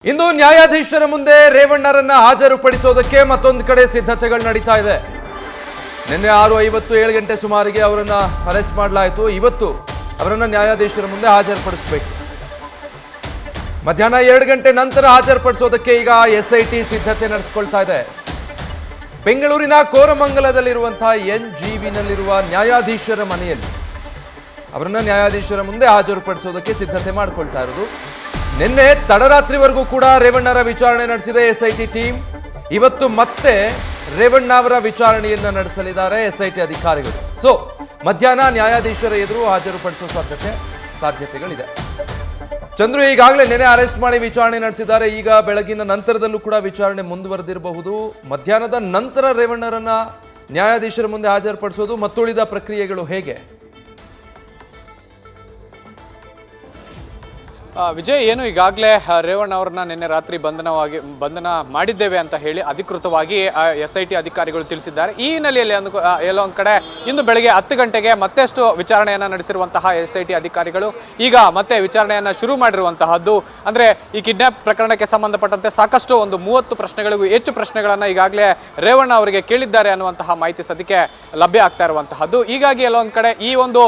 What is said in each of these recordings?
ಇಂದು ನ್ಯಾಯಾಧೀಶರ ಮುಂದೆ ರೇವಣ್ಣರನ್ನ ಹಾಜರುಪಡಿಸೋದಕ್ಕೆ ಮತ್ತೊಂದು ಕಡೆ ಸಿದ್ಧತೆಗಳು ನಡೀತಾ ಇದೆ. ನಿನ್ನೆ 6:50 7 ಗಂಟೆ ಸುಮಾರಿಗೆ ಅವರನ್ನ ಅರೆಸ್ಟ್ ಮಾಡಲಾಯಿತು. ಇವತ್ತು ಅವರನ್ನ ನ್ಯಾಯಾಧೀಶರ ಮುಂದೆ ಹಾಜರುಪಡಿಸಬೇಕು. ಮಧ್ಯಾಹ್ನ 2 ಗಂಟೆ ನಂತರ ಹಾಜರುಪಡಿಸೋದಕ್ಕೆ ಈಗ ಎಸ್ಐಟಿ ಸಿದ್ಧತೆ ನಡೆಸಿಕೊಳ್ತಾ ಇದೆ. ಬೆಂಗಳೂರಿನ ಕೋರಮಂಗಲದಲ್ಲಿರುವಂತಹ NGVನಲ್ಲಿರುವ ನ್ಯಾಯಾಧೀಶರ ಮನೆಯಲ್ಲಿ ಅವರನ್ನ ನ್ಯಾಯಾಧೀಶರ ಮುಂದೆ ಹಾಜರುಪಡಿಸೋದಕ್ಕೆ ಸಿದ್ಧತೆ ಮಾಡಿಕೊಳ್ತಾ ಇರೋದು. ನಿನ್ನೆ ತಡರಾತ್ರಿವರೆಗೂ ಕೂಡ ರೇವಣ್ಣರ ವಿಚಾರಣೆ ನಡೆಸಿದೆ ಎಸ್ಐಟಿ ಟೀಮ್. ಇವತ್ತು ಮತ್ತೆ ರೇವಣ್ಣ ಅವರ ವಿಚಾರಣೆಯನ್ನ ನಡೆಸಲಿದ್ದಾರೆ ಎಸ್ಐಟಿ ಅಧಿಕಾರಿಗಳು. ಸೊ ಮಧ್ಯಾಹ್ನ ನ್ಯಾಯಾಧೀಶರ ಎದುರು ಹಾಜರುಪಡಿಸೋ ಸಾಧ್ಯತೆಗಳಿದೆ. ಚಂದ್ರು ಈಗಾಗಲೇ ನೆನೆ ಅರೆಸ್ಟ್ ಮಾಡಿ ವಿಚಾರಣೆ ನಡೆಸಿದ್ದಾರೆ. ಈಗ ಬೆಳಗಿನ ನಂತರದಲ್ಲೂ ಕೂಡ ವಿಚಾರಣೆ ಮುಂದುವರೆದಿರಬಹುದು. ಮಧ್ಯಾಹ್ನದ ನಂತರ ರೇವಣ್ಣರನ್ನ ನ್ಯಾಯಾಧೀಶರ ಮುಂದೆ ಹಾಜರುಪಡಿಸೋದು ಮತ್ತುಳಿದ ಪ್ರಕ್ರಿಯೆಗಳು ಹೇಗೆ? ವಿಜಯ್, ಏನು ಈಗಾಗಲೇ ರೇವಣ್ಣ ಅವ್ರನ್ನ ನಿನ್ನೆ ರಾತ್ರಿ ಬಂಧನ ಮಾಡಿದ್ದೇವೆ ಅಂತ ಹೇಳಿ ಅಧಿಕೃತವಾಗಿ SIT ಅಧಿಕಾರಿಗಳು ತಿಳಿಸಿದ್ದಾರೆ. ಈ ಹಿನ್ನೆಲೆಯಲ್ಲಿ ಎಲ್ಲೋ ಒಂದು ಕಡೆ ಇಂದು ಬೆಳಗ್ಗೆ 10 ಗಂಟೆಗೆ ಮತ್ತಷ್ಟು ವಿಚಾರಣೆಯನ್ನು ನಡೆಸಿರುವಂತಹ SIT ಅಧಿಕಾರಿಗಳು ಈಗ ಮತ್ತೆ ವಿಚಾರಣೆಯನ್ನು ಶುರು ಮಾಡಿರುವಂತಹದ್ದು. ಅಂದರೆ ಈ ಕಿಡ್ನಾಪ್ ಪ್ರಕರಣಕ್ಕೆ ಸಂಬಂಧಪಟ್ಟಂತೆ ಸಾಕಷ್ಟು ಒಂದು 30 ಪ್ರಶ್ನೆಗಳಿಗೂ ಹೆಚ್ಚು ಪ್ರಶ್ನೆಗಳನ್ನು ಈಗಾಗಲೇ ರೇವಣ್ಣ ಅವರಿಗೆ ಕೇಳಿದ್ದಾರೆ ಅನ್ನುವಂತಹ ಮಾಹಿತಿ ಸದ್ಯಕ್ಕೆ ಲಭ್ಯ ಆಗ್ತಾ ಇರುವಂತಹದ್ದು. ಹೀಗಾಗಿ ಎಲ್ಲೋ ಒಂದು ಕಡೆ ಈ ಒಂದು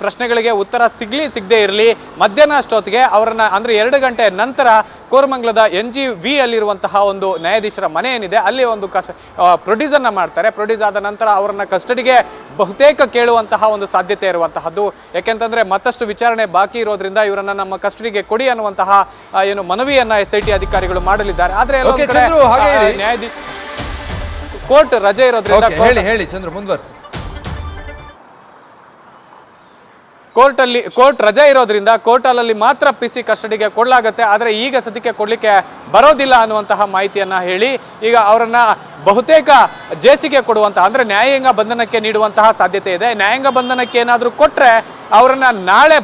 ಪ್ರಶ್ನೆಗಳಿಗೆ ಉತ್ತರ ಸಿಗದೇ ಇರಲಿ, ಮಧ್ಯಾಹ್ನ ಅಷ್ಟೊತ್ತಿಗೆ ಅವರನ್ನ ಅಂದ್ರೆ 2 ಗಂಟೆ ನಂತರ ಕೋರಮಂಗಲದ NGV ಅಲ್ಲಿರುವಂತಹ ಒಂದು ನ್ಯಾಯಾಧೀಶರ ಮನೆ ಏನಿದೆ ಅಲ್ಲಿ ಒಂದು ಪ್ರೊಡ್ಯೂಸರ್ನ ಮಾಡ್ತಾರೆ. ಪ್ರೊಡ್ಯೂಸ್ ಆದ ನಂತರ ಅವರನ್ನ ಕಸ್ಟಡಿಗೆ ಬಹುತೇಕ ಕೇಳುವಂತಹ ಒಂದು ಸಾಧ್ಯತೆ ಇರುವಂತಹದ್ದು. ಯಾಕೆಂತಂದ್ರೆ ಮತ್ತಷ್ಟು ವಿಚಾರಣೆ ಬಾಕಿ ಇರೋದ್ರಿಂದ ಇವರನ್ನ ನಮ್ಮ ಕಸ್ಟಡಿಗೆ ಕೊಡಿ ಅನ್ನುವಂತಹ ಏನು ಮನವಿಯನ್ನ SIT ಅಧಿಕಾರಿಗಳು ಮಾಡಲಿದ್ದಾರೆ. ಆದ್ರೆ ನ್ಯಾಯಾಧೀಶ ಕೋರ್ಟ್ ರಜೆ ಇರೋದ್ರಿಂದ ಹೇಳಿ ಚಂದ್ರು ಮುಂದುವರಿಸಿ. ಕೋರ್ಟ್ ರಜೆ ಇರೋದ್ರಿಂದ ಕೋರ್ಟ್ ಅಲ್ಲಿ ಮಾತ್ರ PC ಕಸ್ಟಡಿಗೆ ಕೊಡಲಾಗುತ್ತೆ. ಆದರೆ ಈಗ ಸದ್ಯಕ್ಕೆ ಕೊಡ್ಲಿಕ್ಕೆ ಬರೋದಿಲ್ಲ ಅನ್ನುವಂತಹ ಮಾಹಿತಿಯನ್ನ ಹೇಳಿ ಈಗ ಅವರನ್ನ ಬಹುತೇಕ ಜೇಸಿಗೆ ಕೊಡುವಂತಹ ಅಂದ್ರೆ ನ್ಯಾಯಾಂಗ ಬಂಧನಕ್ಕೆ ನೀಡುವಂತಹ ಸಾಧ್ಯತೆ ಇದೆ. ನ್ಯಾಯಾಂಗ ಬಂಧನಕ್ಕೆ ಏನಾದರೂ ಕೊಟ್ರೆ ಅವರನ್ನ ನಾಳೆ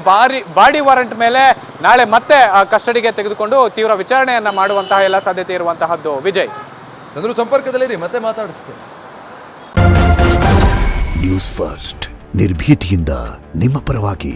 ಬಾಡಿ ವಾರೆಂಟ್ ಮೇಲೆ ನಾಳೆ ಮತ್ತೆ ಕಸ್ಟಡಿಗೆ ತೆಗೆದುಕೊಂಡು ತೀವ್ರ ವಿಚಾರಣೆಯನ್ನ ಮಾಡುವಂತಹ ಎಲ್ಲ ಸಾಧ್ಯತೆ ಇರುವಂತಹದ್ದು. ವಿಜಯ್, ಚಂದ್ರು ಸಂಪರ್ಕದಲ್ಲಿರಿ, ಮತ್ತೆ ಮಾತಾಡಿಸ್ತೇನೆ. ನ್ಯೂಸ್ ಫಸ್ಟ್ ನಿರ್ಭೀತಿಯಿಂದ ನಿಮ್ಮ ಪರವಾಗಿ.